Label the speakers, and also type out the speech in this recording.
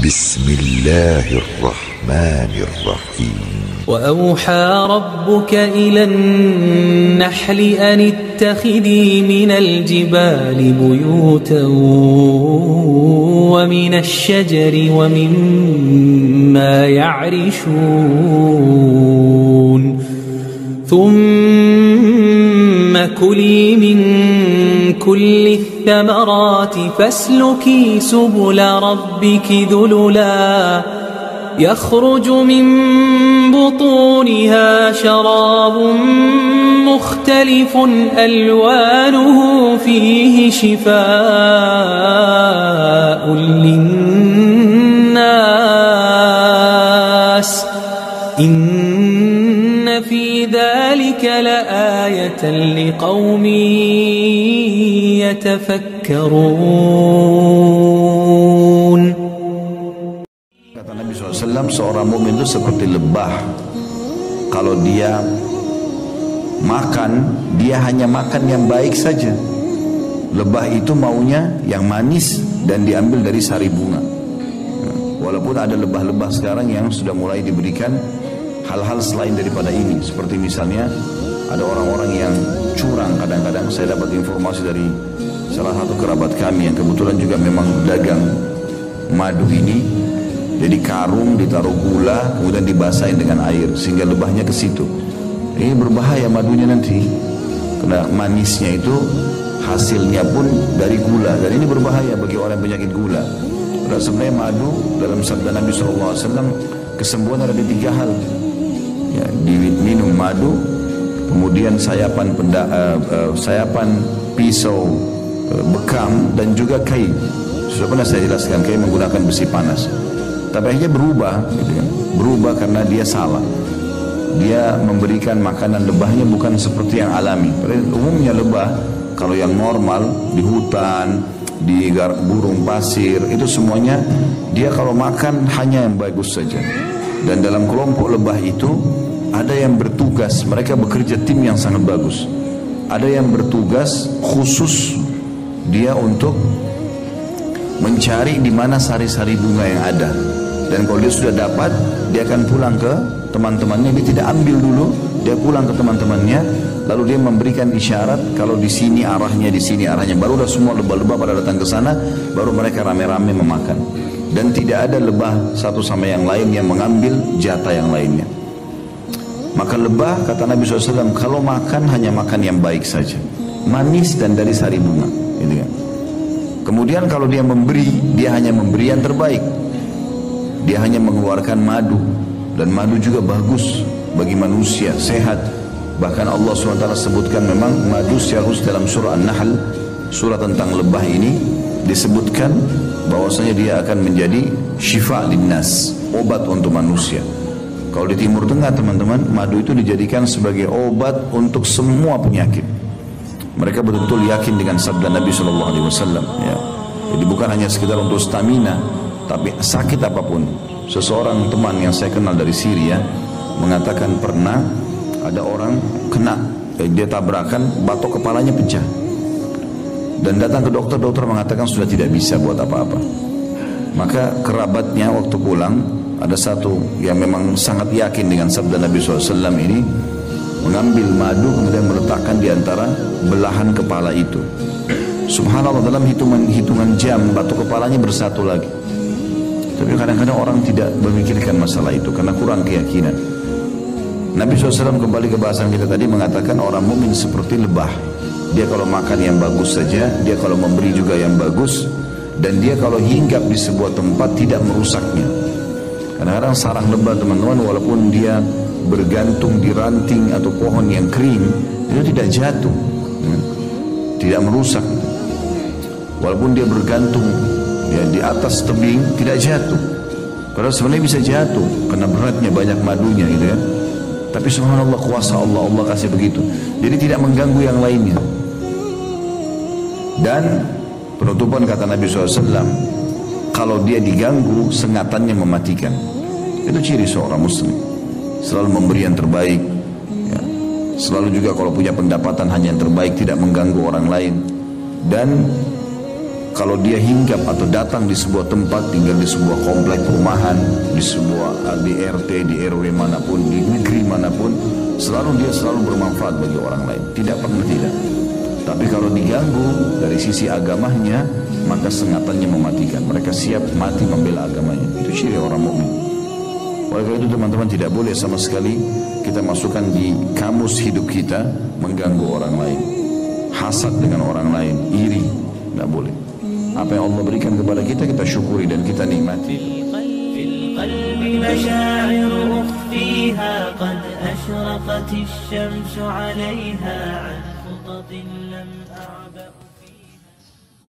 Speaker 1: بسم الله الرحمن الرحيم
Speaker 2: وأوحى ربك إلى النحل أن اتخذي من الجبال بيوتا ومن الشجر ومما يعرشون ثم كلي من كل الثمرات فاسلكي سبل ربك ذللا يخرج من بطونها شراب مختلف ألوانه فيه شفاء للناس إن في ذلك لآية لقوم يتفكرون.
Speaker 3: Kata Nabi SAW, seorang mukmin itu seperti lebah. Kalau dia makan, dia hanya makan yang baik saja. Lebah itu maunya yang manis dan diambil dari sari bunga. Walaupun ada lebah-lebah sekarang yang sudah mulai diberikan hal-hal selain daripada ini. Seperti misalnya ada orang-orang yang curang. Kadang-kadang saya dapat informasi dari salah satu kerabat kami yang kebetulan juga memang dagang madu ini. Jadi karung ditaruh gula, kemudian dibasahin dengan air sehingga lebahnya ke situ. Ini berbahaya madunya nanti, karena manisnya itu hasilnya pun dari gula, dan ini berbahaya bagi orang yang penyakit gula. Karena sebenarnya madu dalam sabda Nabi SAW, kesembuhan ada di 3 hal. Ya, diminum madu, kemudian sayapan pisau bekam dan juga kayu. Sudah pernah saya jelaskan, kayu menggunakan besi panas. Tapi akhirnya berubah, gitu kan? Berubah karena dia salah. Dia memberikan makanan lebahnya bukan seperti yang alami. Pada umumnya lebah, kalau yang normal di hutan, di burung pasir, itu semuanya dia kalau makan hanya yang bagus saja. Dan dalam kelompok lebah itu ada yang bertugas, mereka bekerja tim yang sangat bagus. Ada yang bertugas khusus dia untuk mencari di mana sari-sari bunga yang ada. Dan kalau dia sudah dapat, dia akan pulang ke teman-temannya. Dia tidak ambil dulu, dia pulang ke teman-temannya, lalu dia memberikan isyarat kalau di sini arahnya, di sini arahnya. Baru udah semua lebah-lebah pada datang ke sana, baru mereka rame-rame memakan. Dan tidak ada lebah satu sama yang lain yang mengambil jatah yang lainnya. Maka lebah, kata Nabi SAW, kalau makan hanya makan yang baik saja, manis dan dari sari bunga, gitu kan. Kemudian kalau dia memberi, dia hanya memberi yang terbaik. Dia hanya mengeluarkan madu, dan madu juga bagus bagi manusia, sehat. Bahkan Allah SWT sebutkan memang madu secara khusus dalam surah An-Nahl, surah tentang lebah ini, disebutkan bahwasanya dia akan menjadi syifa linnas, obat untuk manusia. Kalau di Timur Tengah teman-teman, madu itu dijadikan sebagai obat untuk semua penyakit. Mereka betul-betul yakin dengan sabda Nabi SAW. Ya. Jadi bukan hanya sekedar untuk stamina, tapi sakit apapun. Seseorang teman yang saya kenal dari Syria mengatakan pernah ada orang kena, dia tabrakan, batok kepalanya pecah. Dan datang ke dokter, dokter mengatakan sudah tidak bisa buat apa-apa. Maka kerabatnya waktu pulang, ada satu yang memang sangat yakin dengan sabda Nabi SAW ini, mengambil madu kemudian meletakkan di antara belahan kepala itu. Subhanallah, dalam hitungan jam batuk kepalanya bersatu lagi. Tapi kadang-kadang orang tidak memikirkan masalah itu karena kurang keyakinan. Nabi SAW kembali ke bahasan kita tadi mengatakan orang mukmin seperti lebah. Dia kalau makan yang bagus saja, dia kalau memberi juga yang bagus, dan dia kalau hinggap di sebuah tempat tidak merusaknya. Kadang-kadang sarang lebah teman-teman, walaupun dia bergantung di ranting atau pohon yang kering, itu tidak jatuh, tidak merusak. Walaupun dia bergantung ya, di atas tebing, tidak jatuh. Padahal sebenarnya bisa jatuh karena beratnya, banyak madunya, gitu ya. Tapi subhanallah, kuasa Allah, Allah kasih begitu. Jadi tidak mengganggu yang lainnya. Dan penutupan kata Nabi SAW, kalau dia diganggu, sengatannya mematikan. Itu ciri seorang muslim. Selalu memberi yang terbaik, ya. Selalu juga kalau punya pendapatan hanya yang terbaik, tidak mengganggu orang lain. Dan Kalau dia hinggap atau datang di sebuah tempat, tinggal di sebuah komplek perumahan, di sebuah di RT, di RW manapun, di negeri manapun, dia selalu bermanfaat bagi orang lain. Tidak pernah tidak. Tapi kalau diganggu dari sisi agamanya, maka sengatannya mematikan. Mereka siap mati membela agamanya. Itu ciri orang mukmin. Oleh karena itu teman-teman, tidak boleh sama sekali kita masukkan di kamus hidup kita mengganggu orang lain. Hasad dengan orang lain, iri, tidak boleh. Apa yang Allah berikan kepada kita, kita syukuri dan kita nikmati.
Speaker 4: مشاعر أخفيها قد أشرقت الشمس عليها عن خطط لم